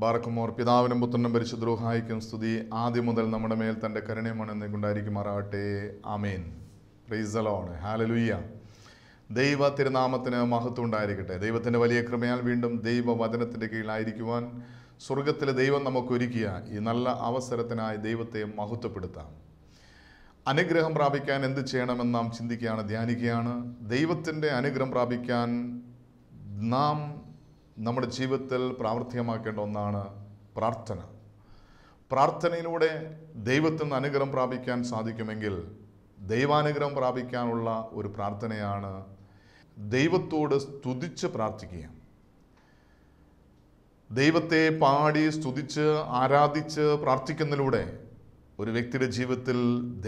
ബാറക്കുമോർ. പിതാവിനും പുത്രനും പരിശുദ്ധ റൂഹായിക്കും സ്തുതി, ആദ്യം മുതൽ നമ്മുടെ മേൽ തൻ്റെ കരുണയും എന്നേക്കുണ്ടായിരിക്കുമാറാകട്ടെ. ആമേൻ. Praise the Lord. ഹല്ലേലൂയ. ദൈവ തിരുനാമത്തിന് മഹത്വം ഉണ്ടായിരിക്കട്ടെ. ദൈവത്തിൻ്റെ വലിയ കൃപയാൽ വീണ്ടും ദൈവവചനത്തിൻ്റെ കീഴിലായിരിക്കുവാൻ സ്വർഗത്തിലെ ദൈവം നമുക്കൊരുക്കിയ ഈ നല്ല അവസരത്തിനായി ദൈവത്തെ മഹത്വപ്പെടുത്താം. അനുഗ്രഹം പ്രാപിക്കാൻ എന്ത് ചെയ്യണമെന്ന് നാം ചിന്തിക്കുകയാണ്, ധ്യാനിക്കുകയാണ്. ദൈവത്തിൻ്റെ അനുഗ്രഹം പ്രാപിക്കാൻ നാം നമ്മുടെ ജീവിതത്തിൽ പ്രാവർത്തികമാക്കേണ്ട ഒന്നാണ് പ്രാർത്ഥന. പ്രാർത്ഥനയിലൂടെ ദൈവത്തിൽ നിന്ന് അനുഗ്രഹം പ്രാപിക്കാൻ സാധിക്കുമെങ്കിൽ ദൈവാനുഗ്രഹം പ്രാപിക്കാനുള്ള ഒരു പ്രാർത്ഥനയാണ് ദൈവത്തോട് സ്തുതിച്ച് പ്രാർത്ഥിക്കുക. ദൈവത്തെ പാടി സ്തുതിച്ച് ആരാധിച്ച് പ്രാർത്ഥിക്കുന്നതിലൂടെ ഒരു വ്യക്തിയുടെ ജീവിതത്തിൽ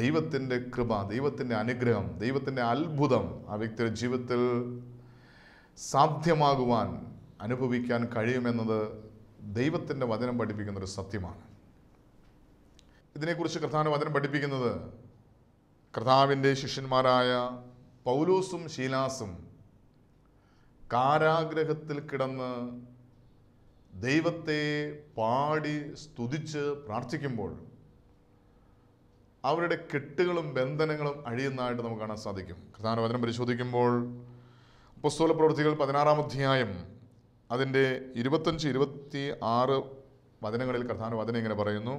ദൈവത്തിൻ്റെ കൃപ, ദൈവത്തിൻ്റെ അനുഗ്രഹം, ദൈവത്തിൻ്റെ അത്ഭുതം ആ വ്യക്തിയുടെ ജീവിതത്തിൽ സാധ്യമാകുവാൻ അനുഭവിക്കാൻ കഴിയുമെന്നത് ദൈവത്തിൻ്റെ വചനം പഠിപ്പിക്കുന്നൊരു സത്യമാണ്. ഇതിനെക്കുറിച്ച് കർത്താവിൻ്റെ വചനം പഠിപ്പിക്കുന്നത് കർത്താവിൻ്റെ ശിഷ്യന്മാരായ പൗലോസും ശീലാസും കാരാഗ്രഹത്തിൽ കിടന്ന് ദൈവത്തെ പാടി സ്തുതിച്ച് പ്രാർത്ഥിക്കുമ്പോൾ അവരുടെ കെട്ടുകളും ബന്ധനങ്ങളും അഴിയുന്നതായിട്ട് നമുക്ക് കാണാൻ സാധിക്കും. കർത്താവിൻ്റെ വചനം പരിശോധിക്കുമ്പോൾ അപ്പോസ്തല പ്രവൃത്തികൾ 16-ാം അധ്യായം അതിൻ്റെ 25-26 വചനങ്ങളിൽ കർത്താവിൻ്റെ വചനം ഇങ്ങനെ പറയുന്നു: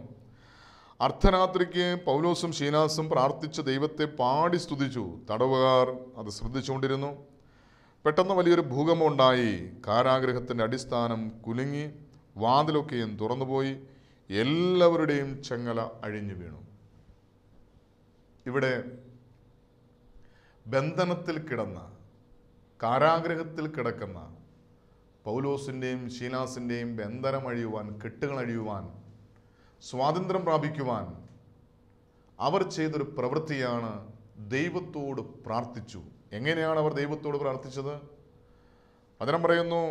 അർദ്ധരാത്രിക്ക് പൗലോസും ശീലാസും പ്രാർത്ഥിച്ച് ദൈവത്തെ പാടി സ്തുതിച്ചു. തടവുകാർ അത് ശ്രദ്ധിച്ചുകൊണ്ടിരുന്നു. പെട്ടെന്ന് വലിയൊരു ഭൂകമ്പം ഉണ്ടായി. കാരാഗ്രഹത്തിൻ്റെ അടിസ്ഥാനം കുലുങ്ങി, വാതിലൊക്കെയും തുറന്നുപോയി, എല്ലാവരുടെയും ചങ്ങല അഴിഞ്ഞു വീണു. ഇവിടെ ബന്ധനത്തിൽ കിടന്ന, കാരാഗ്രഹത്തിൽ കിടക്കുന്ന പൗലോസിൻ്റെയും ശീലാസിൻ്റെയും ബന്ധനം അഴിയുവാൻ, കെട്ടുകൾ അഴിയുവാൻ, സ്വാതന്ത്ര്യം പ്രാപിക്കുവാൻ അവർ ചെയ്തൊരു പ്രവൃത്തിയാണ് ദൈവത്തോട് പ്രാർത്ഥിച്ചു. എങ്ങനെയാണ് അവർ ദൈവത്തോട് പ്രാർത്ഥിച്ചത്? വചനം പറയുന്നു,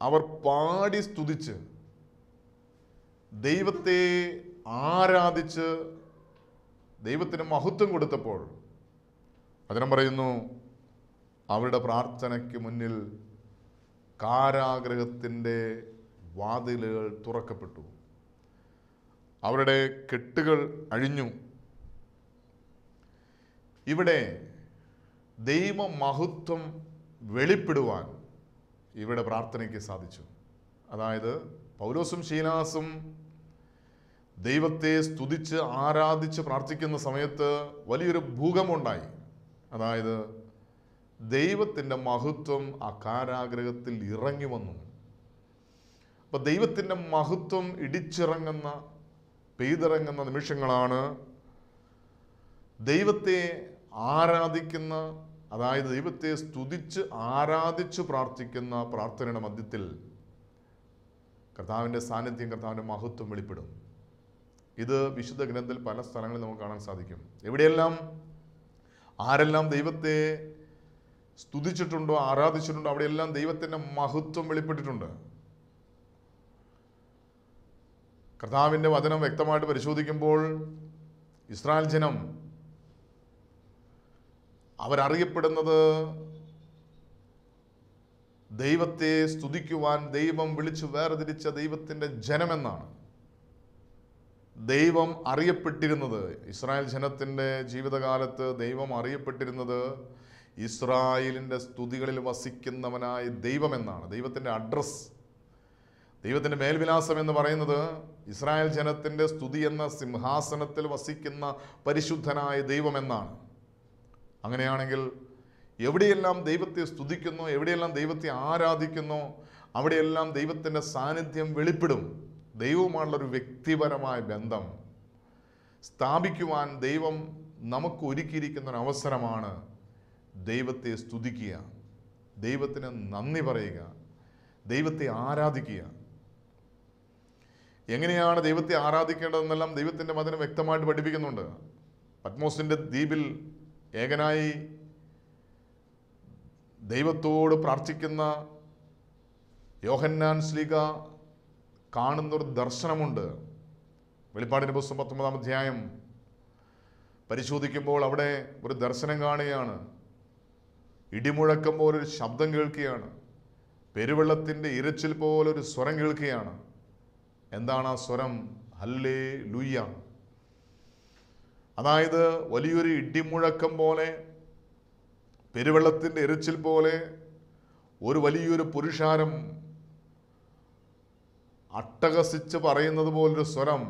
അവർ പാടി സ്തുതിച്ച് ദൈവത്തെ ആരാധിച്ച് ദൈവത്തിന് മഹത്വം കൊടുത്തപ്പോൾ വചനം പറയുന്നു, അവരുടെ പ്രാർത്ഥനയ്ക്ക് മുന്നിൽ കാരാഗ്രഹത്തിൻ്റെ വാതിലുകൾ തുറക്കപ്പെട്ടു. അവരുടെ കെട്ടുകൾ അഴിഞ്ഞു. ഇവിടെ ദൈവമഹത്വം വെളിപ്പെടുവാൻ ഇവിടെ പ്രാർത്ഥനയ്ക്ക് സാധിച്ചു. അതായത് പൗലോസും ശീലാസും ദൈവത്തെ സ്തുതിച്ച് ആരാധിച്ച് പ്രാർത്ഥിക്കുന്ന സമയത്ത് വലിയൊരു ഭൂകമ്പമുണ്ടായി. അതായത് ദൈവത്തിൻ്റെ മഹത്വം ആ കാരാഗ്രഹത്തിൽ ഇറങ്ങി വന്നു. അപ്പോൾ ദൈവത്തിൻ്റെ മഹത്വം ഇടിച്ചിറങ്ങുന്ന, പെയ്തിറങ്ങുന്ന നിമിഷങ്ങളാണ് ദൈവത്തെ ആരാധിക്കുന്ന, അതായത് ദൈവത്തെ സ്തുതിച്ച് ആരാധിച്ച് പ്രാർത്ഥിക്കുന്ന പ്രാർത്ഥനയുടെ മധ്യത്തിൽ കർത്താവിൻ്റെ സാന്നിധ്യം, കർത്താവിൻ്റെ മഹത്വം വെളിപ്പെടും. ഇത് വിശുദ്ധ ഗ്രന്ഥത്തിൽ പല സ്ഥലങ്ങളിൽ നമുക്ക് കാണാൻ സാധിക്കും. എവിടെയെല്ലാം ആരെല്ലാം ദൈവത്തെ സ്തുതിച്ചിട്ടുണ്ടോ, ആരാധിച്ചിട്ടുണ്ടോ, അവിടെയെല്ലാം ദൈവത്തിൻ്റെ മഹത്വം വെളിപ്പെട്ടിട്ടുണ്ട്. കർത്താവിൻ്റെ വചനം വ്യക്തമായിട്ട് പരിശോധിക്കുമ്പോൾ ഇസ്രായേൽ ജനം അവരറിയപ്പെടുന്നത് ദൈവത്തെ സ്തുതിക്കുവാൻ ദൈവം വിളിച്ചു വേർതിരിച്ച ദൈവത്തിൻ്റെ ജനമെന്നാണ്. ദൈവം അറിയപ്പെട്ടിരുന്നത്, ഇസ്രായേൽ ജനത്തിൻ്റെ ജീവിതകാലത്ത് ദൈവം അറിയപ്പെട്ടിരുന്നത് ഇസ്രായേലിൻ്റെ സ്തുതികളിൽ വസിക്കുന്നവനായ ദൈവമെന്നാണ്. ദൈവത്തിൻ്റെ അഡ്രസ്, ദൈവത്തിൻ്റെ മേൽവിലാസം എന്ന് പറയുന്നത് ഇസ്രായേൽ ജനത്തിൻ്റെ സ്തുതി എന്ന സിംഹാസനത്തിൽ വസിക്കുന്ന പരിശുദ്ധനായ ദൈവമെന്നാണ്. അങ്ങനെയാണെങ്കിൽ എവിടെയെല്ലാം ദൈവത്തെ സ്തുതിക്കുന്നു, എവിടെയെല്ലാം ദൈവത്തെ ആരാധിക്കുന്നു, അവിടെയെല്ലാം ദൈവത്തിൻ്റെ സാന്നിധ്യം വെളിപ്പെടും. ദൈവവുമായുള്ളൊരു വ്യക്തിപരമായ ബന്ധം സ്ഥാപിക്കുവാൻ ദൈവം നമുക്ക് ഒരുക്കിയിരിക്കുന്നൊരു അവസരമാണ് ദൈവത്തെ സ്തുതിക്കുക, ദൈവത്തിന് നന്ദി പറയുക, ദൈവത്തെ ആരാധിക്കുക. എങ്ങനെയാണ് ദൈവത്തെ ആരാധിക്കേണ്ടതെന്നെല്ലാം ദൈവത്തിൻ്റെ വചനം വ്യക്തമായിട്ട് പഠിപ്പിക്കുന്നുണ്ട്. പത്മോസിൻ്റെ ദ്വീപിൽ ഏകനായി ദൈവത്തോട് പ്രാർത്ഥിക്കുന്ന യോഹന്നാൻ ശ്ലീഹ കാണുന്നൊരു ദർശനമുണ്ട്. വെളിപ്പാടിൻ്റെ പുസ്തകം 19-ാം അധ്യായം പരിശോധിക്കുമ്പോൾ അവിടെ ഒരു ദർശനം കാണുകയാണ്. ഇടിമുഴക്കം പോലൊരു ശബ്ദം കേൾക്കുകയാണ്. പെരുവെള്ളത്തിൻ്റെ ഇരച്ചിൽ പോലൊരു സ്വരം കേൾക്കുകയാണ്. എന്താണ് ആ സ്വരം? ഹല്ലേ ലൂയ. അതായത് വലിയൊരു ഇടിമുഴക്കം പോലെ, പെരുവെള്ളത്തിൻ്റെ ഇരച്ചിൽ പോലെ ഒരു വലിയൊരു പുരുഷാരം അട്ടഹസിച്ച് പറയുന്നത് പോലൊരു സ്വരം,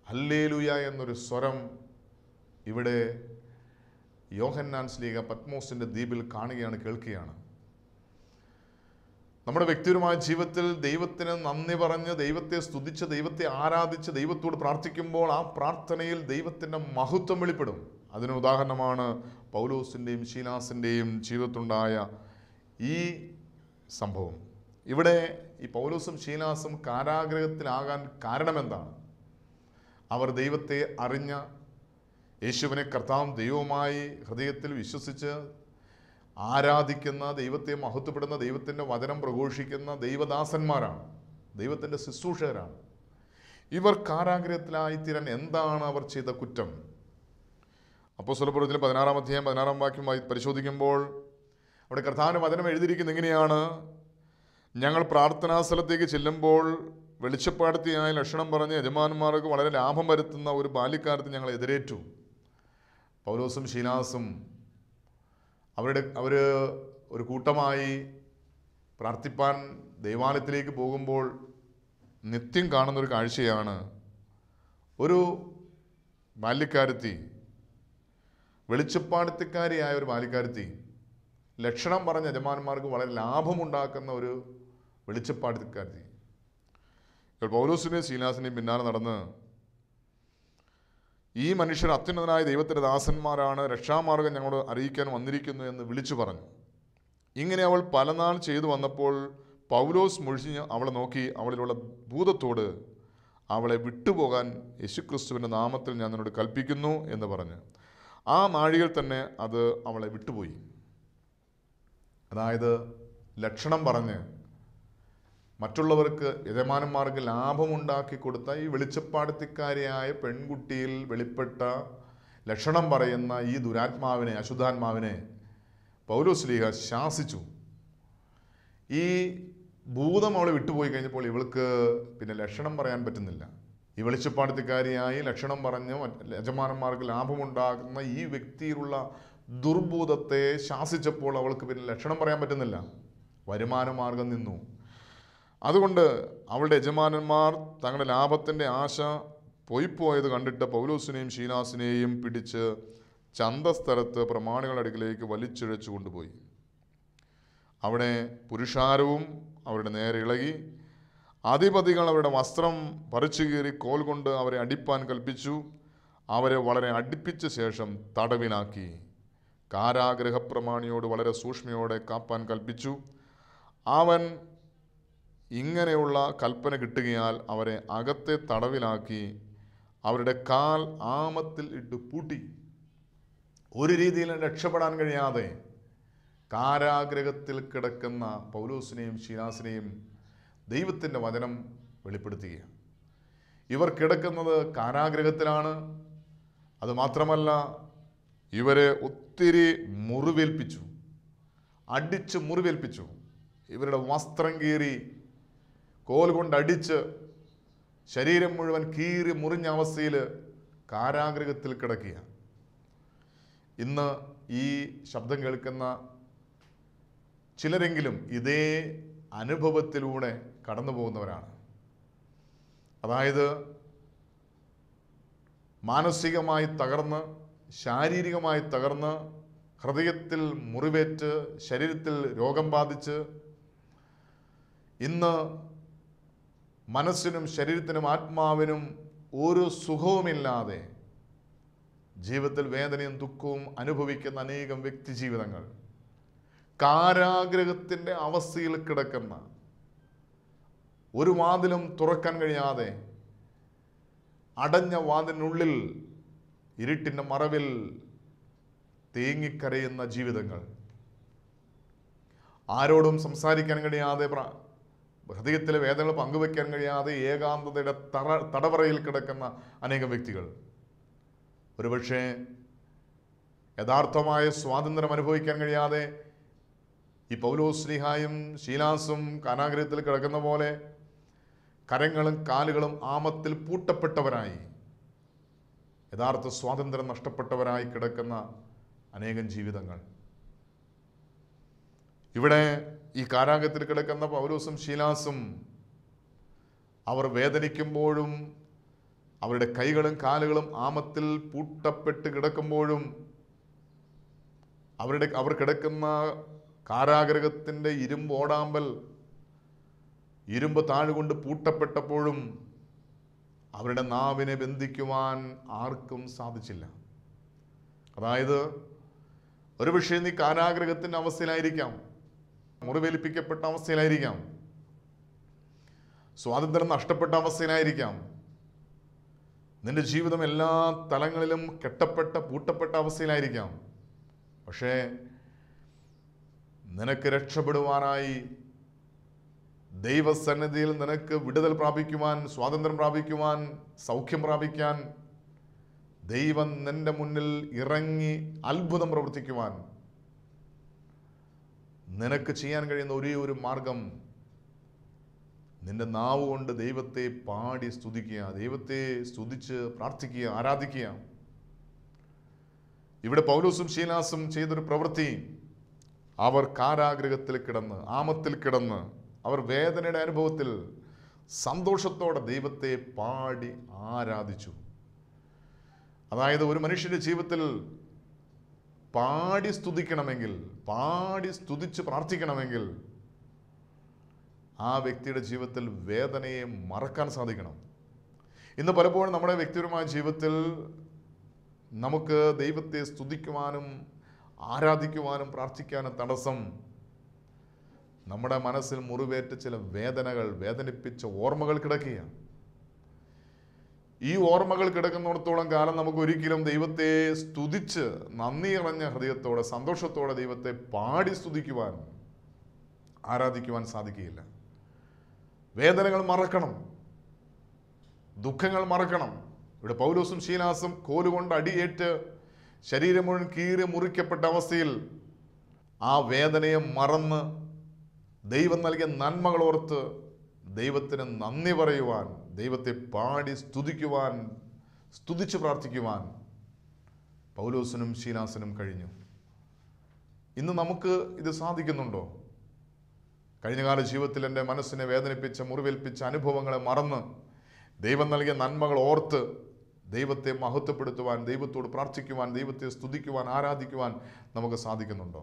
ഹല്ലേലൂയ എന്നൊരു സ്വരം ഇവിടെ യോഹന്നാൻ ശ്ലീഹ പത്മോസിൻ്റെ ദ്വീപിൽ കാണുകയാണ്, കേൾക്കുകയാണ്. നമ്മുടെ വ്യക്തിപരമായ ജീവിതത്തിൽ ദൈവത്തിന് നന്ദി പറഞ്ഞ്, ദൈവത്തെ സ്തുതിച്ച്, ദൈവത്തെ ആരാധിച്ച്, ദൈവത്തോട് പ്രാർത്ഥിക്കുമ്പോൾ ആ പ്രാർത്ഥനയിൽ ദൈവത്തിൻ്റെ മഹത്വം വെളിപ്പെടും. അതിന് ഉദാഹരണമാണ് പൗലോസിൻ്റെയും ശീലാസിൻ്റെയും ജീവിതത്തിലുണ്ടായ ഈ സംഭവം. ഇവിടെ ഈ പൗലോസും ശീലാസും കാരാഗ്രഹത്തിലാകാൻ കാരണം എന്താണ്? അവർ ദൈവത്തെ അറിഞ്ഞ, യേശുവിനെ കർത്താവും ദൈവവുമായി ഹൃദയത്തിൽ വിശ്വസിച്ച് ആരാധിക്കുന്ന, ദൈവത്തെ മഹത്വപ്പെടുന്ന, ദൈവത്തിൻ്റെ വചനം പ്രഘോഷിക്കുന്ന ദൈവദാസന്മാരാണ്, ദൈവത്തിൻ്റെ ശുശ്രൂഷകരാണ്. ഇവർ കാരാഗ്രഹത്തിലായിത്തീരാൻ എന്താണ് അവർ ചെയ്ത കുറ്റം? അപ്പോസ്തലപ്രവൃത്തിയിൽ 16-ാം അധ്യായം 16-ാം വാക്യം പരിശോധിക്കുമ്പോൾ അവിടെ കർത്താവിൻ്റെ വചനം എഴുതിയിരിക്കുന്നത് ഇങ്ങനെയാണ്: ഞങ്ങൾ പ്രാർത്ഥനാ സ്ഥലത്തേക്ക് ചെല്ലുമ്പോൾ വെളിച്ചപ്പാടത്തിയായ ലക്ഷണം പറഞ്ഞ് യജമാനന്മാർക്ക് വളരെ ലാഭം വരുത്തുന്ന ഒരു ബാല്യക്കാരത്തെ ഞങ്ങൾ എതിരേറ്റു. പൗലോസും ശീലാസും അവർ ഒരു കൂട്ടമായി പ്രാർത്ഥിപ്പാൻ ദൈവാലയത്തിലേക്ക് പോകുമ്പോൾ നിത്യം കാണുന്നൊരു കാഴ്ചയാണ് ഒരു ബാല്യക്കാരത്തി, വെളിച്ചപ്പാടത്തിക്കാരിയായ ഒരു ബാല്യക്കാരത്തി ലക്ഷണം പറഞ്ഞ യജമാനന്മാർക്ക് വളരെ ലാഭമുണ്ടാക്കുന്ന ഒരു വെളിച്ചപ്പാടത്തിക്കാരത്തി. ഇപ്പോൾ പൗലോസിൻ്റെയും ശീലാസിൻ്റെയും പിന്നാലെ നടന്ന് ഈ മനുഷ്യർ അത്യുന്നതനായ ദൈവത്തിൻ്റെ ദാസന്മാരാണ്, രക്ഷാമാർഗം ഞങ്ങളോട് അറിയിക്കാൻ വന്നിരിക്കുന്നു എന്ന് വിളിച്ചു പറഞ്ഞു. ഇങ്ങനെ അവൾ പലനാൾ ചെയ്തു വന്നപ്പോൾ പൗലോസ് മുഴിഞ്ഞ് അവളെ നോക്കി, അവളിലുള്ള ഭൂതത്തോട് അവളെ വിട്ടുപോകാൻ യേശുക്രിസ്തുവിൻ്റെ നാമത്തിൽ ഞാൻ നിന്നോട് കൽപ്പിക്കുന്നു എന്ന് പറഞ്ഞ് ആ നാഴികയിൽ തന്നെ അത് അവളെ വിട്ടുപോയി. അതായത് ലക്ഷണം പറഞ്ഞ് മറ്റുള്ളവർക്ക്, യജമാനന്മാർക്ക് ലാഭമുണ്ടാക്കി കൊടുത്ത ഈ വെളിച്ചപ്പാടത്തിക്കാരിയായ പെൺകുട്ടിയിൽ വെളിപ്പെട്ട ലക്ഷണം പറയുന്ന ഈ ദുരാത്മാവിനെ, അശുദ്ധാത്മാവിനെ പൗലോസ് ശ്ലീഹ ശാസിച്ചു. ഈ ഭൂതം അവളെ വിട്ടുപോയി കഴിഞ്ഞപ്പോൾ ഇവൾക്ക് പിന്നെ ലക്ഷണം പറയാൻ പറ്റുന്നില്ല. ഈ വെളിച്ചപ്പാടത്തിക്കാരിയായി ലക്ഷണം പറഞ്ഞ് യജമാനന്മാർക്ക് ലാഭമുണ്ടാക്കുന്ന ഈ വ്യക്തിയിലുള്ള ദുർഭൂതത്തെ ശാസിച്ചപ്പോൾ അവൾക്ക് പിന്നെ ലക്ഷണം പറയാൻ പറ്റുന്നില്ല, വരുമാന മാർഗം നിന്നു. അതുകൊണ്ട് അവളുടെ യജമാനന്മാർ തങ്ങളുടെ ലാഭത്തിൻ്റെ ആശ പോയിപ്പോയത് കണ്ടിട്ട് പൗലോസിനെയും ശീലാസിനെയും പിടിച്ച് ചന്തസ്ഥലത്ത് പ്രമാണികളുടെ അടുക്കിലേക്ക് വലിച്ചിഴച്ചു കൊണ്ടുപോയി. അവിടെ പുരുഷാരവും അവരുടെ നേരെ ഇളകി. അധിപതികൾ അവരുടെ വസ്ത്രം പറിച്ചു കീറി കോൽ കൊണ്ട് അവരെ അടിപ്പാൻ കൽപ്പിച്ചു. അവരെ വളരെ അടുപ്പിച്ച ശേഷം തടവിലാക്കി. കാരാഗ്രഹപ്രമാണിയോട് വളരെ സൂക്ഷ്മയോടെ കാപ്പാൻ കൽപ്പിച്ചു. അവൻ ഇങ്ങനെയുള്ള കൽപ്പന കിട്ടുകയാൽ അവരെ അകത്തെ തടവിലാക്കി അവരുടെ കാൽ ആമത്തിൽ ഇട്ട് പൂട്ടി. ഒരു രീതിയിലും രക്ഷപ്പെടാൻ കഴിയാതെ കാരാഗ്രഹത്തിൽ കിടക്കുന്ന പൗലോസിനെയും ശീലാസിനെയും ദൈവത്തിൻ്റെ വചനം വെളിപ്പെടുത്തുകയാണ്. ഇവർ കിടക്കുന്നത് കാരാഗ്രഹത്തിലാണ്. അതുമാത്രമല്ല, ഇവരെ ഒത്തിരി മുറിവേൽപ്പിച്ചു, അടിച്ച് മുറിവേൽപ്പിച്ചു. ഇവരുടെ വസ്ത്രം കീറി കോൽ കൊണ്ടടിച്ച് ശരീരം മുഴുവൻ കീറി മുറിഞ്ഞ അവസ്ഥയിൽ കാരാഗ്രഹത്തിൽ കിടക്കുക. ഇന്ന് ഈ ശബ്ദം കേൾക്കുന്ന ചിലരെങ്കിലും ഇതേ അനുഭവത്തിലൂടെ കടന്നു പോകുന്നവരാണ്. അതായത് മാനസികമായി തകർന്ന്, ശാരീരികമായി തകർന്ന്, ഹൃദയത്തിൽ മുറിവേറ്റ്, ശരീരത്തിൽ രോഗം ബാധിച്ച്, ഇന്ന് മനസ്സിനും ശരീരത്തിനും ആത്മാവിനും ഒരു സുഖവുമില്ലാതെ ജീവിതത്തിൽ വേദനയും ദുഃഖവും അനുഭവിക്കുന്ന അനേകം വ്യക്തി ജീവിതങ്ങൾ, കാരാഗ്രഹത്തിൻ്റെ അവസ്ഥയിൽ കിടക്കുന്ന, ഒരു വാതിലും തുറക്കാൻ കഴിയാതെ അടഞ്ഞ വാതിലിനുള്ളിൽ ഇരുട്ടിൻ്റെ മറവിൽ തേങ്ങിക്കരയുന്ന ജീവിതങ്ങൾ, ആരോടും സംസാരിക്കാൻ കഴിയാതെ, ഹൃദയത്തിലെ വേദനകൾ പങ്കുവയ്ക്കാൻ കഴിയാതെ ഏകാന്തതയുടെ തടവറയിൽ കിടക്കുന്ന അനേകം വ്യക്തികൾ, ഒരുപക്ഷെ യഥാർത്ഥമായ സ്വാതന്ത്ര്യം അനുഭവിക്കാൻ കഴിയാതെ ഈ പൗലോസ് ശ്ലീഹായും ശീലാസും കാരാഗൃഹത്തിൽ കിടക്കുന്ന പോലെ കരങ്ങളും കാലുകളും ആമത്തിൽ പൂട്ടപ്പെട്ടവരായി, യഥാർത്ഥ സ്വാതന്ത്ര്യം നഷ്ടപ്പെട്ടവരായി കിടക്കുന്ന അനേകം ജീവിതങ്ങൾ. ഇവിടെ ഈ കാരാഗൃഹത്തിൽ കിടക്കുന്ന പൗലോസും ശീലാസും അവർ വേദനിക്കുമ്പോഴും അവരുടെ കൈകളും കാലുകളും ആമത്തിൽ പൂട്ടപ്പെട്ട് കിടക്കുമ്പോഴും അവർ കിടക്കുന്ന കാരാഗൃഹത്തിൻ്റെ ഇരുമ്പ് ഓടാമ്പൽ, ഇരുമ്പ് താഴുകൊണ്ട് പൂട്ടപ്പെട്ടപ്പോഴും അവരുടെ നാവിനെ ബന്ധിക്കുവാൻ ആർക്കും സാധിച്ചില്ല. അതായത് ഒരുപക്ഷേ നീ കാരാഗൃഹത്തിൻ്റെ അവസ്ഥയിലായിരിക്കാം, മുറിവേൽപ്പിക്കപ്പെട്ട അവസ്ഥയിലായിരിക്കാം, സ്വാതന്ത്ര്യം നഷ്ടപ്പെട്ട അവസ്ഥയിലായിരിക്കാം, നിന്റെ ജീവിതം എല്ലാ തലങ്ങളിലും പൂട്ടപ്പെട്ട അവസ്ഥയിലായിരിക്കാം. പക്ഷേ നിനക്ക് രക്ഷപ്പെടുവാനായി, ദൈവസന്നിധിയിൽ നിനക്ക് വിടുതൽ പ്രാപിക്കുവാൻ, സ്വാതന്ത്ര്യം പ്രാപിക്കുവാൻ, സൗഖ്യം പ്രാപിക്കാൻ ദൈവം നിന്റെ മുന്നിൽ ഇറങ്ങി അത്ഭുതം പ്രവർത്തിക്കുവാൻ നിനക്ക് ചെയ്യാൻ കഴിയുന്ന ഒരേ ഒരു മാർഗം നിന്റെ നാവ് കൊണ്ട് ദൈവത്തെ പാടി സ്തുതിക്കുക, ദൈവത്തെ സ്തുതിച്ച് പ്രാർത്ഥിക്കുക, ആരാധിക്കുക. ഇവിടെ പൗലോസും ശീലാസും ചെയ്തൊരു പ്രവൃത്തി, അവർ കാരാഗൃഹത്തിൽ കിടന്ന്, ആമത്തിൽ കിടന്ന്, അവർ വേദനയുടെ അനുഭവത്തിൽ സന്തോഷത്തോടെ ദൈവത്തെ പാടി ആരാധിച്ചു. അതായത് ഒരു മനുഷ്യന്റെ ജീവിതത്തിൽ പാടി സ്തുതിക്കണമെങ്കിൽ, പാടി സ്തുതിച്ച് പ്രാർത്ഥിക്കണമെങ്കിൽ ആ വ്യക്തിയുടെ ജീവിതത്തിൽ വേദനയെ മറക്കാൻ സാധിക്കണം. ഇന്ന് പലപ്പോഴും നമ്മുടെ വ്യക്തിപരമായ ജീവിതത്തിൽ നമുക്ക് ദൈവത്തെ സ്തുതിക്കുവാനും ആരാധിക്കുവാനും പ്രാർത്ഥിക്കാനും തടസ്സം നമ്മുടെ മനസ്സിൽ മുറിവേറ്റ ചില വേദനകൾ, വേദനിപ്പിച്ച ഓർമ്മകൾ കിടക്കുകയാണ്. ഈ ഓർമ്മകൾ കിടക്കുന്നിടത്തോളം കാലം നമുക്ക് ഒരിക്കലും ദൈവത്തെ സ്തുതിച്ച് നന്ദി നിറഞ്ഞ ഹൃദയത്തോടെ, സന്തോഷത്തോടെ ദൈവത്തെ പാടി സ്തുതിക്കുവാൻ, ആരാധിക്കുവാൻ സാധിക്കുകയില്ല. വേദനകൾ മറക്കണം, ദുഃഖങ്ങൾ മറക്കണം. ഇവിടെ പൗലോസും ശീലാസും കോലുകൊണ്ട് അടിയേറ്റ് ശരീരം മുഴുവൻ കീറി മുറിക്കപ്പെട്ട അവസ്ഥയിൽ ആ വേദനയെ മറന്ന് ദൈവം നൽകിയ നന്മകൾ ഓർത്ത് ദൈവത്തിന് നന്ദി പറയുവാൻ, ദൈവത്തെ പാടി സ്തുതിക്കുവാൻ, സ്തുതിച്ച് പ്രാർത്ഥിക്കുവാൻ പൗലോസിനും ശീലാസിനും കഴിഞ്ഞു. ഇന്ന് നമുക്ക് ഇത് സാധിക്കുന്നുണ്ടോ? കഴിഞ്ഞകാല ജീവിതത്തിൽ എൻ്റെ മനസ്സിനെ വേദനിപ്പിച്ച, മുറിവേൽപ്പിച്ച അനുഭവങ്ങളെ മറന്ന് ദൈവം നൽകിയ നന്മകൾ ഓർത്ത് ദൈവത്തെ മഹത്വപ്പെടുത്തുവാൻ, ദൈവത്തോട് പ്രാർത്ഥിക്കുവാൻ, ദൈവത്തെ സ്തുതിക്കുവാൻ, ആരാധിക്കുവാൻ നമുക്ക് സാധിക്കുന്നുണ്ടോ?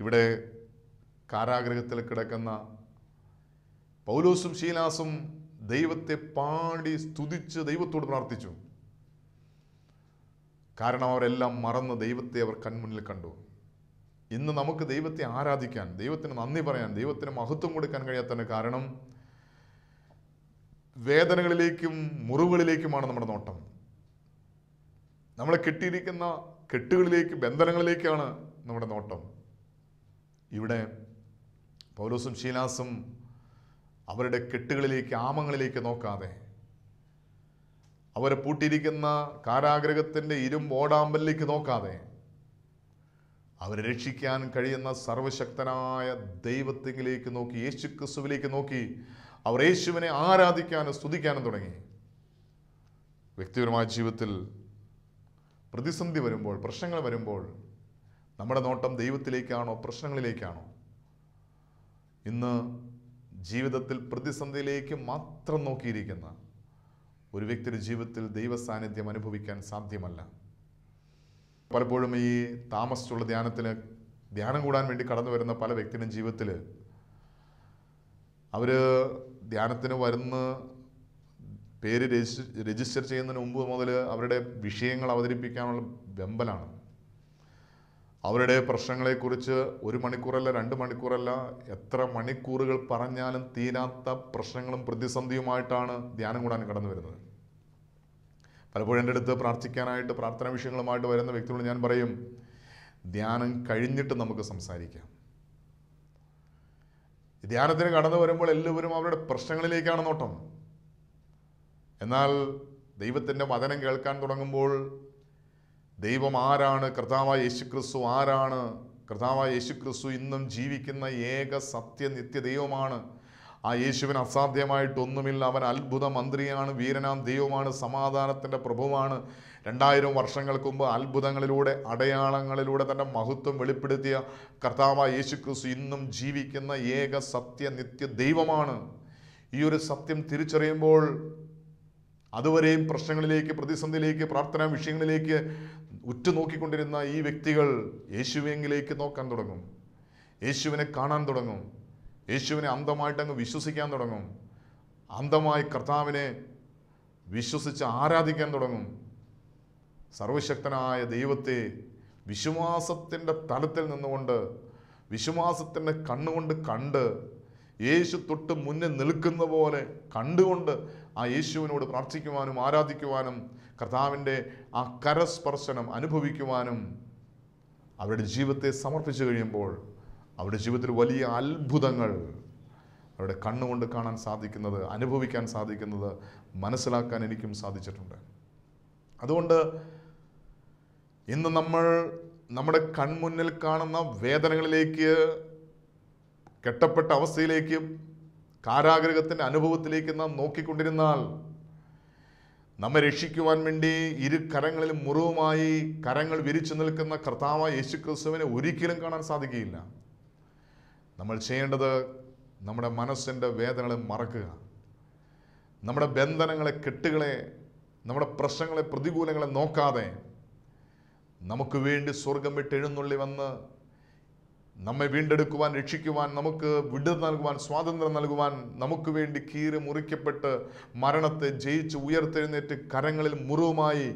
ഇവിടെ കാരാഗൃഹത്തിൽ കിടക്കുന്ന പൗലോസും ശീലാസും ദൈവത്തെ പാടി സ്തുതിച്ച് ദൈവത്തോട് പ്രാർത്ഥിച്ചു. കാരണം അവരെല്ലാം മറന്ന് ദൈവത്തെ അവർ കൺമുന്നിൽ കണ്ടു. ഇന്ന് നമുക്ക് ദൈവത്തെ ആരാധിക്കാൻ, ദൈവത്തിന് നന്ദി പറയാൻ, ദൈവത്തിന് മഹത്വം കൊടുക്കാൻ കഴിയാത്തതിന് കാരണം വേദനകളിലേക്കും മുറിവുകളിലേക്കുമാണ് നമ്മുടെ നോട്ടം. നമ്മളെ കെട്ടിയിരിക്കുന്ന കെട്ടുകളിലേക്ക്, ബന്ധനങ്ങളിലേക്കാണ് നമ്മുടെ നോട്ടം. ഇവിടെ പൗലോസും ശീലാസും അവരുടെ കെട്ടുകളിലേക്ക്, ആമങ്ങളിലേക്ക് നോക്കാതെ, അവരെ പൂട്ടിയിരിക്കുന്ന കാരാഗൃഹത്തിൻ്റെ ഇരുമ്പോടാമ്പലിലേക്ക് നോക്കാതെ, അവരെ രക്ഷിക്കാൻ കഴിയുന്ന സർവശക്തനായ ദൈവത്തിലേക്ക് നോക്കി, യേശു ക്രിസ്തുവിലേക്ക് നോക്കി അവർ യേശുവിനെ ആരാധിക്കാനും സ്തുതിക്കാനും തുടങ്ങി. വ്യക്തിപരമായ ജീവിതത്തിൽ പ്രതിസന്ധി വരുമ്പോൾ, പ്രശ്നങ്ങൾ വരുമ്പോൾ നമ്മുടെ നോട്ടം ദൈവത്തിലേക്കാണോ പ്രശ്നങ്ങളിലേക്കാണോ? ഇന്ന് ജീവിതത്തിൽ പ്രതിസന്ധിയിലേക്ക് മാത്രം നോക്കിയിരിക്കുന്ന ഒരു വ്യക്തിയുടെ ജീവിതത്തിൽ ദൈവ സാന്നിധ്യം അനുഭവിക്കാൻ സാധ്യമല്ല. പലപ്പോഴും ഈ താമസിച്ചുള്ള ധ്യാനം കൂടാൻ വേണ്ടി കടന്നു വരുന്ന പല വ്യക്തിയുടെ ജീവിതത്തിൽ അവർ ധ്യാനത്തിന് വരുന്ന പേര് രജിസ്റ്റർ ചെയ്യുന്നതിന് മുമ്പ് മുതൽ അവരുടെ വിഷയങ്ങൾ അവതരിപ്പിക്കാനുള്ള വെമ്പലാണ്. അവരുടെ പ്രശ്നങ്ങളെക്കുറിച്ച് 1 മണിക്കൂറല്ല, 2 മണിക്കൂറല്ല, എത്ര മണിക്കൂറുകൾ പറഞ്ഞാലും തീരാത്ത പ്രശ്നങ്ങളും പ്രതിസന്ധിയുമായിട്ടാണ് ധ്യാനം കൂടാൻ കടന്നു വരുന്നത്. പലപ്പോഴും എൻ്റെ അടുത്ത് പ്രാർത്ഥിക്കാനായിട്ട്, പ്രാർത്ഥനാ വിഷയങ്ങളുമായിട്ട് വരുന്ന വ്യക്തികളോട് ഞാൻ പറയും, ധ്യാനം കഴിഞ്ഞിട്ട് നമുക്ക് സംസാരിക്കാം. ധ്യാനത്തിന് കടന്നു വരുമ്പോൾ എല്ലാവരും അവരുടെ പ്രശ്നങ്ങളിലേക്കാണ് നോട്ടം. എന്നാൽ ദൈവത്തിൻ്റെ വചനം കേൾക്കാൻ തുടങ്ങുമ്പോൾ ദൈവം ആരാണ്, കർത്താവായ യേശുക്രിസ്തു ആരാണ്, കർത്താവായ യേശു ക്രിസ്തു ഇന്നും ജീവിക്കുന്ന ഏക സത്യനിത്യ ദൈവമാണ്. ആ യേശുവിന് അസാധ്യമായിട്ടൊന്നുമില്ല. അവൻ അത്ഭുത മന്ത്രിയാണ്, വീരനാം ദൈവമാണ്, സമാധാനത്തിൻ്റെ പ്രഭുവാണ്. 2000 വർഷങ്ങൾക്ക് മുമ്പ് അത്ഭുതങ്ങളിലൂടെ, അടയാളങ്ങളിലൂടെ തൻ്റെ മഹത്വം വെളിപ്പെടുത്തിയ കർത്താവായ യേശു ക്രിസ്തു ഇന്നും ജീവിക്കുന്ന ഏക സത്യനിത്യ ദൈവമാണ്. ഈ ഒരു സത്യം തിരിച്ചറിയുമ്പോൾ അതുവരെയും പ്രശ്നങ്ങളിലേക്ക്, പ്രതിസന്ധിയിലേക്ക്, പ്രാർത്ഥനാ വിഷയങ്ങളിലേക്ക് ഉറ്റുനോക്കിക്കൊണ്ടിരുന്ന ഈ വ്യക്തികൾ യേശുവിലേക്ക് നോക്കാൻ തുടങ്ങും, യേശുവിനെ കാണാൻ തുടങ്ങും, യേശുവിനെ അന്ധമായിട്ട് അങ്ങ് വിശ്വസിക്കാൻ തുടങ്ങും, അന്ധമായി കർത്താവിനെ വിശ്വസിച്ച് ആരാധിക്കാൻ തുടങ്ങും. സർവശക്തനായ ദൈവത്തെ വിശ്വാസത്തിൻ്റെ തലത്തിൽ നിന്നുകൊണ്ട്, വിശ്വാസത്തിൻ്റെ കണ്ണുകൊണ്ട് കണ്ട്, യേശു തൊട്ട് മുന്നിൽ നിൽക്കുന്ന പോലെ കണ്ടുകൊണ്ട് ആ യേശുവിനോട് പ്രാർത്ഥിക്കുവാനും ആരാധിക്കുവാനും കർത്താവിൻ്റെ ആ കരസ്പർശനം അനുഭവിക്കുവാനും അവരുടെ ജീവിതത്തെ സമർപ്പിച്ചു കഴിയുമ്പോൾ അവരുടെ ജീവിതത്തിൽ വലിയ അത്ഭുതങ്ങൾ അവരുടെ കണ്ണുകൊണ്ട് കാണാൻ സാധിക്കുന്നത്, അനുഭവിക്കാൻ സാധിക്കുന്നത്, മനസ്സിലാക്കാൻ എനിക്കും സാധിച്ചിട്ടുണ്ട്. അതുകൊണ്ട് ഇന്ന് നമ്മൾ നമ്മുടെ കൺമുന്നിൽ കാണുന്ന വേദനകളിലേക്ക്, കെട്ടപ്പെട്ട അവസ്ഥയിലേക്ക്, കാരാഗൃഹത്തിൻ്റെ അനുഭവത്തിലേക്ക് നാം നോക്കിക്കൊണ്ടിരുന്നാൽ നമ്മെ രക്ഷിക്കുവാൻ വേണ്ടി ഇരു കരങ്ങളിലും മുറിവുമായി കരങ്ങൾ വിരിച്ചു നിൽക്കുന്ന കർത്താവായ യേശു ക്രിസ്തുവിനെ ഒരിക്കലും കാണാൻ സാധിക്കുകയില്ല. നമ്മൾ ചെയ്യേണ്ടത് നമ്മുടെ മനസ്സിൻ്റെ വേദനകളെ മറക്കുക, നമ്മുടെ ബന്ധനങ്ങളെ, കെട്ടുകളെ, നമ്മുടെ പ്രശ്നങ്ങളെ, പ്രതികൂലങ്ങളെ നോക്കാതെ നമുക്ക് വേണ്ടി സ്വർഗം വിട്ട് എഴുന്നള്ളി വന്ന് നമ്മെ വീണ്ടെടുക്കുവാൻ, രക്ഷിക്കുവാൻ, നമുക്ക് വിടുതൽ നൽകുവാൻ, സ്വാതന്ത്ര്യം നൽകുവാൻ, നമുക്ക് വേണ്ടി കീറി മുറിക്കപ്പെട്ട് മരണത്തെ ജയിച്ച് ഉയർത്തെഴുന്നേറ്റ് കരങ്ങളിൽ മുറിവുമായി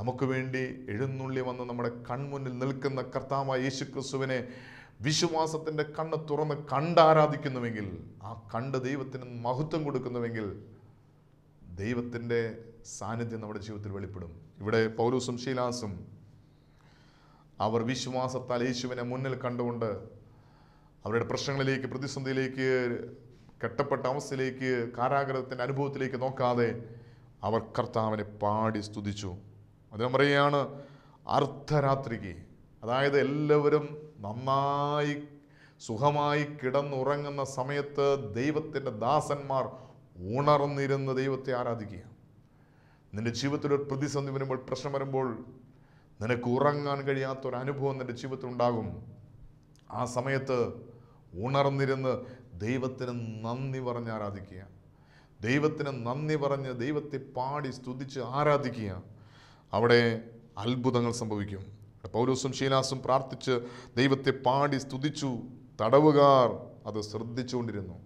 നമുക്ക് വേണ്ടി എഴുന്നള്ളി വന്ന് നമ്മുടെ കൺമുന്നിൽ നിൽക്കുന്ന കർത്താവായ യേശു ക്രിസ്തുവിനെ വിശ്വാസത്തിൻ്റെ കണ്ണ് തുറന്ന് കണ്ടാരാധിക്കുന്നുവെങ്കിൽ, ആ കണ്ട് ദൈവത്തിന് മഹത്വം കൊടുക്കുന്നുവെങ്കിൽ ദൈവത്തിൻ്റെ സാന്നിധ്യം നമ്മുടെ ജീവിതത്തിൽ വെളിപ്പെടും. ഇവിടെ പൗലോസും ശീലാസും അവർ വിശ്വാസത്താൽ യേശുവിനെ മുന്നിൽ കണ്ടുകൊണ്ട് അവരുടെ പ്രശ്നങ്ങളിലേക്ക്, പ്രതിസന്ധിയിലേക്ക്, കെട്ടപ്പെട്ട അവസ്ഥയിലേക്ക്, കാരാഗൃഹത്തിൻ്റെ അനുഭവത്തിലേക്ക് നോക്കാതെ അവർ കർത്താവിനെ പാടി സ്തുതിച്ചു. അദ്ദേഹം പറയുകയാണ്, അർദ്ധരാത്രിക്ക്, അതായത് എല്ലാവരും നന്നായി സുഖമായി കിടന്നുറങ്ങുന്ന സമയത്ത് ദൈവത്തിൻ്റെ ദാസന്മാർ ഉണർന്നിരുന്ന് ദൈവത്തെ ആരാധിക്കുക. നിന്റെ ജീവിതത്തിലൊരു പ്രതിസന്ധി വരുമ്പോൾ, പ്രശ്നം വരുമ്പോൾ, നിനക്ക് ഉറങ്ങാൻ കഴിയാത്തൊരനുഭവം നിൻ്റെ ജീവിതത്തിൽ ഉണ്ടാകും. ആ സമയത്ത് ഉണർന്നിരുന്ന് ദൈവത്തിന് നന്ദി പറഞ്ഞ് ആരാധിക്കുക, ദൈവത്തിന് നന്ദി പറഞ്ഞ് ദൈവത്തെ പാടി സ്തുതിച്ച് ആരാധിക്കുക. അവിടെ അത്ഭുതങ്ങൾ സംഭവിക്കും. പൗലോസും ശീലാസും പ്രാർത്ഥിച്ച് ദൈവത്തെ പാടി സ്തുതിച്ചു. തടവുകാർ അത് ശ്രദ്ധിച്ചുകൊണ്ടിരുന്നു.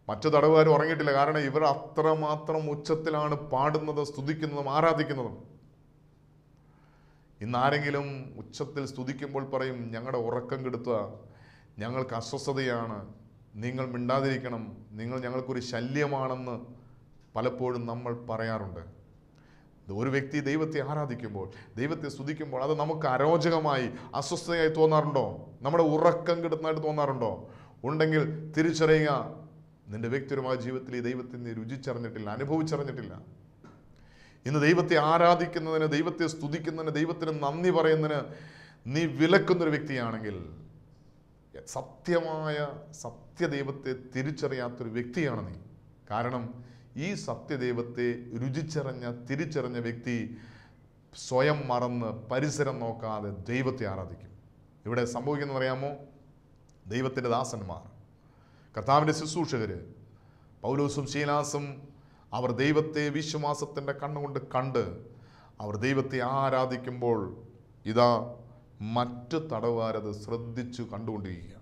മറ്റു തടവുകാർ ഉറങ്ങിയിട്ടില്ല. കാരണം ഇവർ അത്രമാത്രം ഉച്ചത്തിലാണ് പാടുന്നതും സ്തുതിക്കുന്നതും ആരാധിക്കുന്നതും. ഇന്ന് ആരെങ്കിലും ഉച്ചത്തിൽ സ്തുതിക്കുമ്പോൾ പറയും, ഞങ്ങളുടെ ഉറക്കം കെടുത്തുക, ഞങ്ങൾക്ക് അസ്വസ്ഥതയാണ്, നിങ്ങൾ മിണ്ടാതിരിക്കണം, നിങ്ങൾ ഞങ്ങൾക്കൊരു ശല്യമാണെന്ന് പലപ്പോഴും നമ്മൾ പറയാറുണ്ട്. ഒരു വ്യക്തി ദൈവത്തെ ആരാധിക്കുമ്പോൾ, ദൈവത്തെ സ്തുതിക്കുമ്പോൾ അത് നമുക്ക് അരോചകമായി, അസ്വസ്ഥതയായി തോന്നാറുണ്ടോ? നമ്മുടെ ഉറക്കം കെടുത്തുന്നതായിട്ട് തോന്നാറുണ്ടോ? ഉണ്ടെങ്കിൽ തിരിച്ചറിയുക, നിന്റെ വ്യക്തിപരമായ ജീവിതത്തിൽ ഈ ദൈവത്തെ നീ രുചിച്ചറിഞ്ഞിട്ടില്ല, അനുഭവിച്ചറിഞ്ഞിട്ടില്ല. ഇന്ന് ദൈവത്തെ ആരാധിക്കുന്നതിന്, ദൈവത്തെ സ്തുതിക്കുന്നതിന്, ദൈവത്തിന് നന്ദി പറയുന്നതിന് നീ വിലക്കുന്നൊരു വ്യക്തിയാണെങ്കിൽ, സത്യമായ സത്യദൈവത്തെ തിരിച്ചറിയാത്തൊരു വ്യക്തിയാണ് നീ. കാരണം ഈ സത്യദൈവത്തെ രുചിച്ചറിഞ്ഞ, തിരിച്ചറിഞ്ഞ വ്യക്തി സ്വയം മറന്ന്, പരിസരം നോക്കാതെ ദൈവത്തെ ആരാധിക്കും. ഇവിടെ സംഭവിക്കുന്നത് അറിയാമോ? ദൈവത്തിൻ്റെ ദാസന്മാർ, കർത്താവിൻ്റെ ശുശ്രൂഷകർ, പൗലോസും ശീലാസും, അവർ ദൈവത്തെ വിശ്വാസത്തിൻ്റെ കണ്ണുകൊണ്ട് കണ്ട് അവർ ദൈവത്തെ ആരാധിക്കുമ്പോൾ ഇതാ മറ്റ് തടവുകാരത് ശ്രദ്ധിച്ചു കണ്ടുകൊണ്ടിരിക്കുക.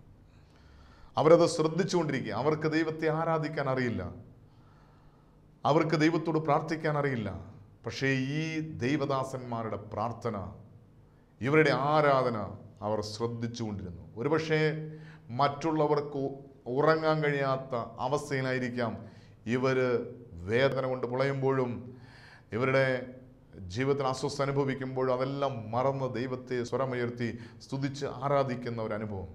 അവരത് ശ്രദ്ധിച്ചുകൊണ്ടിരിക്കുക. അവർക്ക് ദൈവത്തെ ആരാധിക്കാൻ അറിയില്ല, അവർക്ക് ദൈവത്തോട് പ്രാർത്ഥിക്കാൻ അറിയില്ല. പക്ഷേ ഈ ദൈവദാസന്മാരുടെ പ്രാർത്ഥന, ഇവരുടെ ആരാധന അവർ ശ്രദ്ധിച്ചുകൊണ്ടിരുന്നു. ഒരുപക്ഷെ മറ്റുള്ളവർക്ക് ഉറങ്ങാൻ കഴിയാത്ത അവസ്ഥയിലായിരിക്കാം ഇവർ വേദന കൊണ്ട് പുളയുമ്പോഴും, ഇവരുടെ ജീവിതത്തിൽ അസ്വസ്ഥ അനുഭവിക്കുമ്പോഴും അതെല്ലാം മറന്ന് ദൈവത്തെ സ്വരമുയർത്തി സ്തുതിച്ച് ആരാധിക്കുന്ന ഒരു അനുഭവം.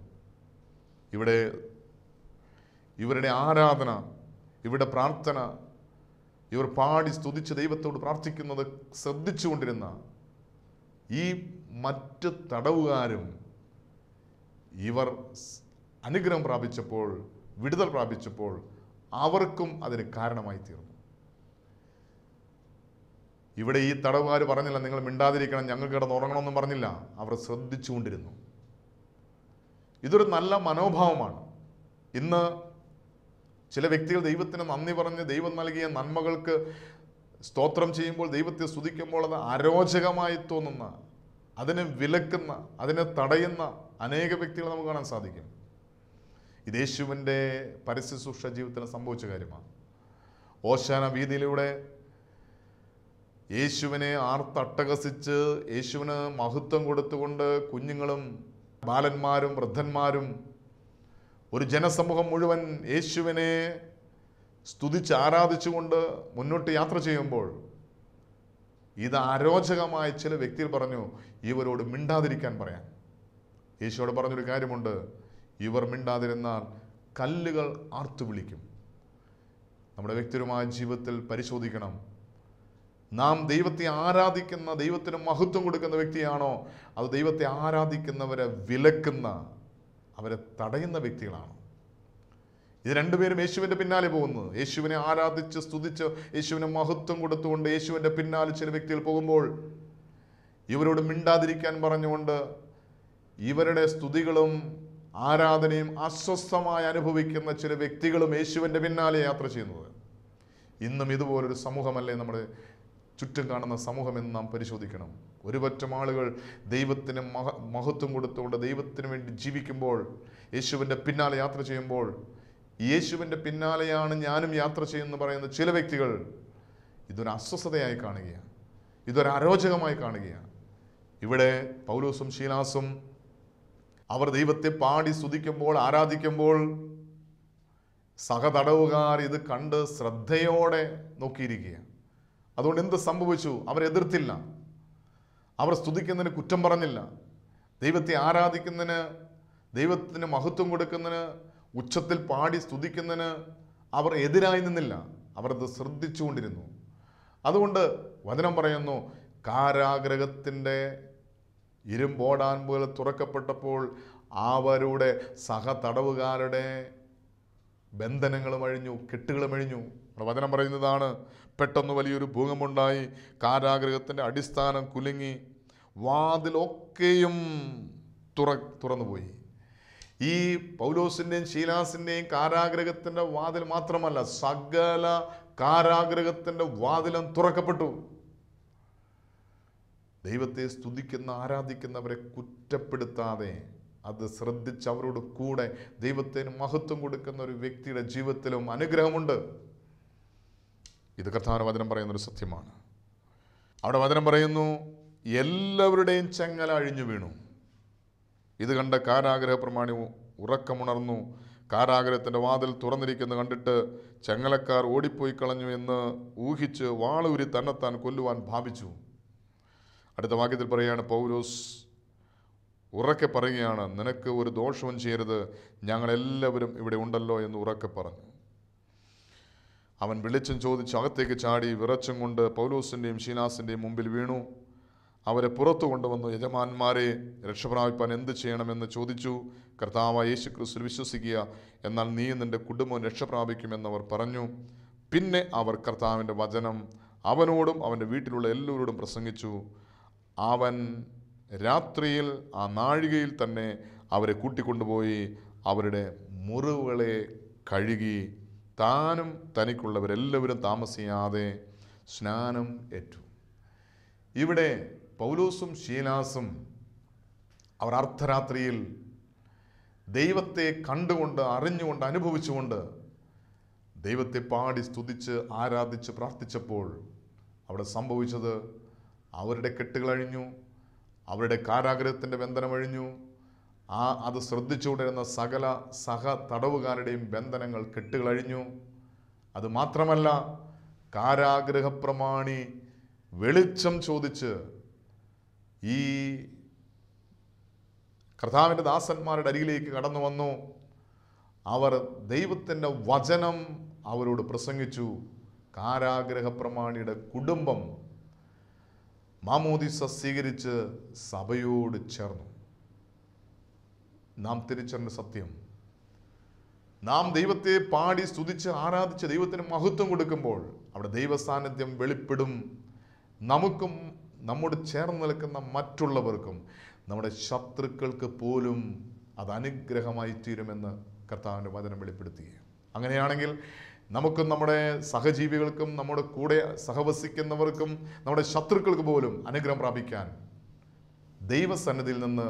ഇവിടെ ഇവരുടെ ആരാധന, ഇവരുടെ പ്രാർത്ഥന, ഇവർ പാടി സ്തുതിച്ച് ദൈവത്തോട് പ്രാർത്ഥിക്കുന്നത് ശ്രദ്ധിച്ചുകൊണ്ടിരുന്ന ഈ മറ്റ് തടവുകാരും ഇവർ അനുഗ്രഹം പ്രാപിച്ചപ്പോൾ, വിടുതൽ പ്രാപിച്ചപ്പോൾ അവർക്കും അതിന് കാരണമായി തീർന്നു. ഇവിടെ ഈ തടവുകാർ പറഞ്ഞില്ല നിങ്ങൾ മിണ്ടാതിരിക്കണം, ഞങ്ങൾ കിടന്നുറങ്ങണമെന്നും പറഞ്ഞില്ല. അവർ ശ്രദ്ധിച്ചുകൊണ്ടിരുന്നു. ഇതൊരു നല്ല മനോഭാവമാണ്. ഇന്ന് ചില വ്യക്തികൾ ദൈവത്തിന് നന്ദി പറഞ്ഞ് ദൈവം നൽകിയ നന്മകൾക്ക് സ്തോത്രം ചെയ്യുമ്പോൾ, ദൈവത്തെ സ്തുതിക്കുമ്പോൾ അത് അരോചകമായി തോന്നുന്ന, അതിനെ വിലക്കുന്ന, അതിനെ തടയുന്ന അനേക വ്യക്തികളെ നമുക്ക് കാണാൻ സാധിക്കും. ഇത് യേശുവിൻ്റെ പരസ്യശുശ്രൂഷ ജീവിതത്തിന് സംഭവിച്ച കാര്യമാണ്. ഓശാന വീതിയിലൂടെ യേശുവിനെ ആർത്തട്ടഹസിച്ച് യേശുവിന് മഹത്വം കൊടുത്തുകൊണ്ട് കുഞ്ഞുങ്ങളും ബാലന്മാരും വൃദ്ധന്മാരും ഒരു ജനസമൂഹം മുഴുവൻ യേശുവിനെ സ്തുതിച്ച് ആരാധിച്ചുകൊണ്ട് മുന്നോട്ട് യാത്ര ചെയ്യുമ്പോൾ ഇത് അരോചകമായ ചില വ്യക്തികൾ പറഞ്ഞു ഇവരോട് മിണ്ടാതിരിക്കാൻ പറയാൻ. യേശുവോട് പറഞ്ഞൊരു കാര്യമുണ്ട്, ഇവർ മിണ്ടാതിരുന്നാൽ കല്ലുകൾ ആർത്തു വിളിക്കും. നമ്മുടെ വ്യക്തിപരമായ ജീവിതത്തിൽ പരിശോധിക്കണം. നാം ദൈവത്തെ ആരാധിക്കുന്ന, ദൈവത്തിന് മഹത്വം കൊടുക്കുന്ന വ്യക്തിയാണോ, അത് ദൈവത്തെ ആരാധിക്കുന്നവരെ വിലക്കുന്ന, അവരെ തടയുന്ന വ്യക്തികളാണോ? ഇത് രണ്ടുപേരും യേശുവിൻ്റെ പിന്നാലെ പോകുന്നത്. യേശുവിനെ ആരാധിച്ച് സ്തുതിച്ച് യേശുവിനെ മഹത്വം കൊടുത്തുകൊണ്ട് യേശുവിൻ്റെ പിന്നാലെ ചില വ്യക്തികൾ പോകുമ്പോൾ ഇവരോട് മിണ്ടാതിരിക്കാൻ പറഞ്ഞുകൊണ്ട് ഇവരുടെ സ്തുതികളും ആരാധനയും അസ്വസ്ഥമായി അനുഭവിക്കുന്ന ചില വ്യക്തികളും യേശുവിൻ്റെ പിന്നാലെ യാത്ര ചെയ്യുന്നത്. ഇന്നും ഇതുപോലൊരു സമൂഹമല്ലേ നമ്മുടെ ചുറ്റും കാണുന്ന സമൂഹമെന്ന് നാം പരിശോധിക്കണം. ഒരുപറ്റം ആളുകൾ ദൈവത്തിന് മഹത്വം കൊടുത്തുകൊണ്ട് ദൈവത്തിന് വേണ്ടി ജീവിക്കുമ്പോൾ, യേശുവിൻ്റെ പിന്നാലെ യാത്ര ചെയ്യുമ്പോൾ, യേശുവിൻ്റെ പിന്നാലെയാണ് ഞാനും യാത്ര ചെയ്യുമെന്ന് പറയുന്ന ചില വ്യക്തികൾ ഇതൊരു അസ്വസ്ഥതയായി കാണുകയാണ്, ഇതൊരു അരോചകമായി കാണുകയാണ്. ഇവിടെ പൗലോസും ശീലാസും അവർ ദൈവത്തെ പാടി സ്തുതിക്കുമ്പോൾ, ആരാധിക്കുമ്പോൾ സഹതടവുകാർ ഇത് കണ്ട് ശ്രദ്ധയോടെ നോക്കിയിരിക്കുകയാണ്. അതുകൊണ്ട് എന്ത് സംഭവിച്ചു? അവരെതിർത്തില്ല, അവർ സ്തുതിക്കുന്നതിന് കുറ്റം പറഞ്ഞില്ല, ദൈവത്തെ ആരാധിക്കുന്നതിന്, ദൈവത്തിന് മഹത്വം കൊടുക്കുന്നതിന്, ഉച്ചത്തിൽ പാടി സ്തുതിക്കുന്നതിന് അവർ എതിരായി നിന്നില്ല. അവർ അത് ശ്രദ്ധിച്ചുകൊണ്ടിരുന്നു. അതുകൊണ്ട് വചനം പറയുന്നു, കാരാഗൃഹത്തിൻ്റെ ഇരുമ്പോടാൻ പോലെ തുറക്കപ്പെട്ടപ്പോൾ അവരുടെ സഹതടവുകാരുടെ ബന്ധനങ്ങളും അഴിഞ്ഞു, കെട്ടുകളും അഴിഞ്ഞു. വചനം പറയുന്നതാണ്, പെട്ടെന്ന് വലിയൊരു ഭൂകമ്പമുണ്ടായി, കാരാഗൃഹത്തിൻ്റെ അടിസ്ഥാനം കുലുങ്ങി, വാതിലൊക്കെയും തുറന്നുപോയി. ഈ പൗലോസിൻ്റെയും ശീലാസിൻ്റെയും കാരാഗൃഹത്തിൻ്റെ വാതിൽ മാത്രമല്ല, സകല കാരാഗൃഹത്തിൻ്റെ വാതിലും തുറക്കപ്പെട്ടു. ദൈവത്തെ സ്തുതിക്കുന്ന, ആരാധിക്കുന്നവരെ കുറ്റപ്പെടുത്താതെ അത് ശ്രദ്ധിച്ച് അവരോട് കൂടെ ദൈവത്തിന് മഹത്വം കൊടുക്കുന്ന ഒരു വ്യക്തിയുടെ ജീവിതത്തിലും അനുഗ്രഹമുണ്ട്. ഇത് കർത്താവിന്റെ വചനം പറയുന്നൊരു സത്യമാണ്. അവിടെ വചനം പറയുന്നു, എല്ലാവരുടെയും ചങ്ങല അഴിഞ്ഞു വീണു. ഇത് കണ്ട കാരാഗ്രഹ പ്രമാണി ഉറക്കമുണർന്നു. കാരാഗ്രഹത്തിൻ്റെ വാതിൽ തുറന്നിരിക്കുന്നത് കണ്ടിട്ട് ചങ്ങലക്കാർ ഓടിപ്പോയി കളഞ്ഞു എന്ന് ഊഹിച്ച് വാളൂരി തന്നെത്താൻ കൊല്ലുവാൻ ഭാവിച്ചു. അടുത്ത വാക്യത്തിൽ പറയുകയാണ്, പൗലോസ് ഉറക്കെ പറയുകയാണ്, നിനക്ക് ഒരു ദോഷവും ചെയ്യരുത്, ഞങ്ങളെല്ലാവരും ഇവിടെ ഉണ്ടല്ലോ എന്ന് ഉറക്കെ പറഞ്ഞു. അവൻ വിളിച്ചും ചോദിച്ച് അകത്തേക്ക് ചാടി വിറച്ചും കൊണ്ട് പൗലോസിൻ്റെയും ശീലാസിൻ്റെയും മുമ്പിൽ വീണു. അവരെ പുറത്തു കൊണ്ടുവന്നു. യജമാന്മാരെ, രക്ഷപ്രാപിപ്പാൻ എന്ത് ചെയ്യണമെന്ന് ചോദിച്ചു. കർത്താവായ യേശുക്രിസ്തുവിൽ വിശ്വസിക്കുക, എന്നാൽ നീ നിൻ്റെ കുടുംബം രക്ഷപ്രാപിക്കുമെന്നവർ പറഞ്ഞു. പിന്നെ അവർ കർത്താവിൻ്റെ വചനം അവനോടും അവൻ്റെ വീട്ടിലുള്ള എല്ലാവരോടും പ്രസംഗിച്ചു. അവൻ രാത്രിയിൽ ആ നാഴികയിൽ തന്നെ അവരെ കൂട്ടിക്കൊണ്ടുപോയി അവരുടെ മുറിവുകളെ കഴുകി താനും തനിക്കുള്ളവരെല്ലാവരും താമസിയാതെ സ്നാനം ഏറ്റു. ഇവിടെ പൗലോസും ശീലാസും അവർ അർദ്ധരാത്രിയിൽ ദൈവത്തെ കണ്ടുകൊണ്ട്, അറിഞ്ഞുകൊണ്ട്, അനുഭവിച്ചുകൊണ്ട് ദൈവത്തെ പാടി സ്തുതിച്ച് ആരാധിച്ച് പ്രാർത്ഥിച്ചപ്പോൾ അവിടെ സംഭവിച്ചത്, അവരുടെ കെട്ടുകളഴിഞ്ഞു, അവരുടെ കാരാഗ്രഹത്തിൻ്റെ ബന്ധനമഴിഞ്ഞു. അത് ശ്രദ്ധിച്ചുകൊണ്ടിരുന്ന സകല സഹ തടവുകാരുടെയും ബന്ധനങ്ങൾ, കെട്ടുകളഴിഞ്ഞു. അതുമാത്രമല്ല, കാരാഗ്രഹപ്രമാണി വെളിച്ചം ചോദിച്ച് ഈ കർത്താവിൻ്റെ ദാസന്മാരുടെ അരികിലേക്ക് കടന്നു വന്നു. അവർ ദൈവത്തിൻ്റെ വചനം അവരോട് പ്രസംഗിച്ചു. കാരാഗ്രഹപ്രമാണിയുടെ കുടുംബം മാമോദിസ സ്വീകരിച്ച് സഭയോട് ചേർന്നു. നാം തിരിച്ചറിഞ്ഞ സത്യം, നാം ദൈവത്തെ പാടി സ്തുതിച്ച് ആരാധിച്ച് ദൈവത്തിന് മഹത്വം കൊടുക്കുമ്പോൾ അവിടെ ദൈവസാന്നിധ്യം വെളിപ്പെടും. നമുക്കും നമ്മോട് ചേർന്ന് നിൽക്കുന്ന മറ്റുള്ളവർക്കും നമ്മുടെ ശത്രുക്കൾക്ക് പോലും അത് അനുഗ്രഹമായി തീരുമെന്ന് കർത്താവിൻ്റെ വചനം വെളിപ്പെടുത്തി. അങ്ങനെയാണെങ്കിൽ നമുക്കും നമ്മുടെ സഹജീവികൾക്കും നമ്മുടെ കൂടെ സഹവസിക്കുന്നവർക്കും നമ്മുടെ ശത്രുക്കൾക്ക് പോലും അനുഗ്രഹം പ്രാപിക്കാൻ, ദൈവസന്നിധിയിൽ നിന്ന്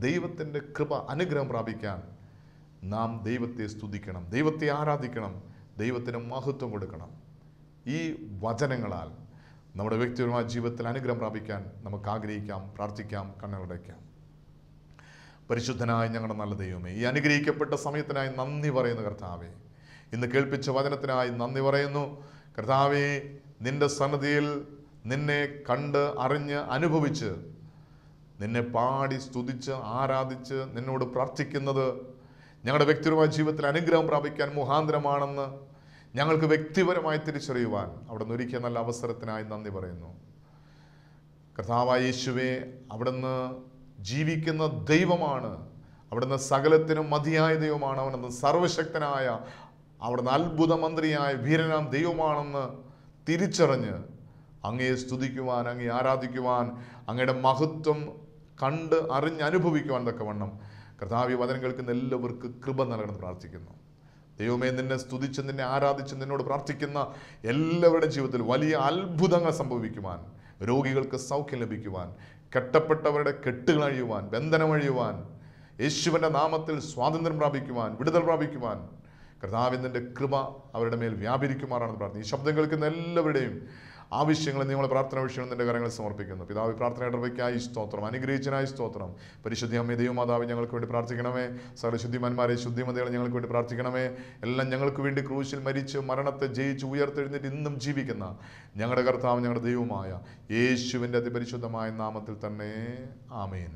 ദൈവത്തിൻ്റെ കൃപ അനുഗ്രഹം പ്രാപിക്കാൻ നാം ദൈവത്തെ സ്തുതിക്കണം, ദൈവത്തെ ആരാധിക്കണം, ദൈവത്തിന് മഹത്വം കൊടുക്കണം. ഈ വചനങ്ങളാൽ നമ്മുടെ വ്യക്തിപരമായ ജീവിതത്തിൽ അനുഗ്രഹം പ്രാപിക്കാൻ നമുക്ക് ആഗ്രഹിക്കാം, പ്രാർത്ഥിക്കാം, കണ്ണുകളടയ്ക്കാം. പരിശുദ്ധനായ ഞങ്ങളുടെ നല്ല ദൈവമേ, ഈ അനുഗ്രഹിക്കപ്പെട്ട സമയത്തിനായി നന്ദി പറയുന്നു കർത്താവേ. ഇന്ന് കേൾപ്പിച്ച വചനത്തിനായി നന്ദി പറയുന്നു കർത്താവേ. നിന്റെ സന്നിധിയിൽ നിന്നെ കണ്ട് അറിഞ്ഞ് അനുഭവിച്ച് നിന്നെ പാടി സ്തുതിച്ച് ആരാധിച്ച് നിന്നോട് പ്രാർത്ഥിക്കുന്നത് ഞങ്ങളുടെ വ്യക്തിപരമായ ജീവിതത്തിൽ അനുഗ്രഹം പ്രാപിക്കാൻ മുഖാന്തരമാണെന്ന് ഞങ്ങൾക്ക് വ്യക്തിപരമായി തിരിച്ചറിയുവാൻ അവിടുന്ന് ഒരുക്കിയ നല്ല അവസരത്തിനായി നന്ദി പറയുന്നു കർത്താവായ യേശുവേ. അവിടുന്ന് ജീവിക്കുന്ന ദൈവമാണ്, അവിടുന്ന് സകലത്തിനും മതിയായ ദൈവമാണ്, അവിടുന്ന് സർവശക്തനായ, അവിടുന്ന് അത്ഭുത മന്ത്രിയായ വീരനാം ദൈവമാണെന്ന് തിരിച്ചറിഞ്ഞ് അങ്ങയെ സ്തുതിക്കുവാൻ, അങ്ങയെ ആരാധിക്കുവാൻ, അങ്ങയുടെ മഹത്വം കണ്ട് അറിഞ്ഞ് അനുഭവിക്കുവാൻ തക്കവണ്ണം കർത്താവ് വചനം കേൾക്കുന്ന എല്ലാവർക്കും കൃപ നൽകണമെന്ന് പ്രാർത്ഥിക്കുന്നു. ദൈവമേ, നിന്നെ സ്തുതിച്ച് നിന്നെ ആരാധിച്ച് നിന്നോട് പ്രാർത്ഥിക്കുന്ന എല്ലാവരുടെ ജീവിതത്തിൽ വലിയ അത്ഭുതങ്ങൾ സംഭവിക്കുവാൻ, രോഗികൾക്ക് സൗഖ്യം ലഭിക്കുവാൻ, കെട്ടപ്പെട്ടവരുടെ കെട്ടുകൾ അഴിയുവാൻ, ബന്ധനം അഴിയുവാൻ, യേശുവിൻ്റെ നാമത്തിൽ സ്വാതന്ത്ര്യം പ്രാപിക്കുവാൻ, വിടുതൽ പ്രാപിക്കുവാൻ കർത്താവിൻ്റെ കൃപ അവരുടെ മേൽ വ്യാപരിക്കുമാറാണെന്ന് പ്രാർത്ഥിക്കുന്നു. ഈ ശബ്ദം കേൾക്കുന്ന എല്ലാവരുടെയും ആവശ്യങ്ങൾ നിങ്ങളുടെ പ്രാർത്ഥന വിഷയം നിന്റെ കരങ്ങളിൽ സമർപ്പിക്കുന്നു. പിതാവ്, പ്രാർത്ഥനയുടെ ഇടവയ്ക്കായി സ്തോത്രം, അനുഗ്രഹിച്ചനായി സ്തോത്രം. പരിശുദ്ധി അമ്മേ ദൈവമാതാവ് ഞങ്ങൾക്ക് വേണ്ടി പ്രാർത്ഥിക്കണമേ. സർവശുദ്ധിമാന്മാരെ ശുദ്ധിമതികളെ ഞങ്ങൾക്ക് വേണ്ടി പ്രാർത്ഥിക്കണമേ. എല്ലാം ഞങ്ങൾക്ക് വേണ്ടി ക്രൂശിൽ മരിച്ച് മരണത്തെ ജയിച്ച് ഉയർത്തെഴുന്നേറ്റ് ഇന്നും ജീവിക്കുന്ന ഞങ്ങളുടെ കർത്താവ് ഞങ്ങളുടെ ദൈവമായ യേശുവിൻ്റെ അതിപരിശുദ്ധമായ നാമത്തിൽ തന്നെ ആമേൻ.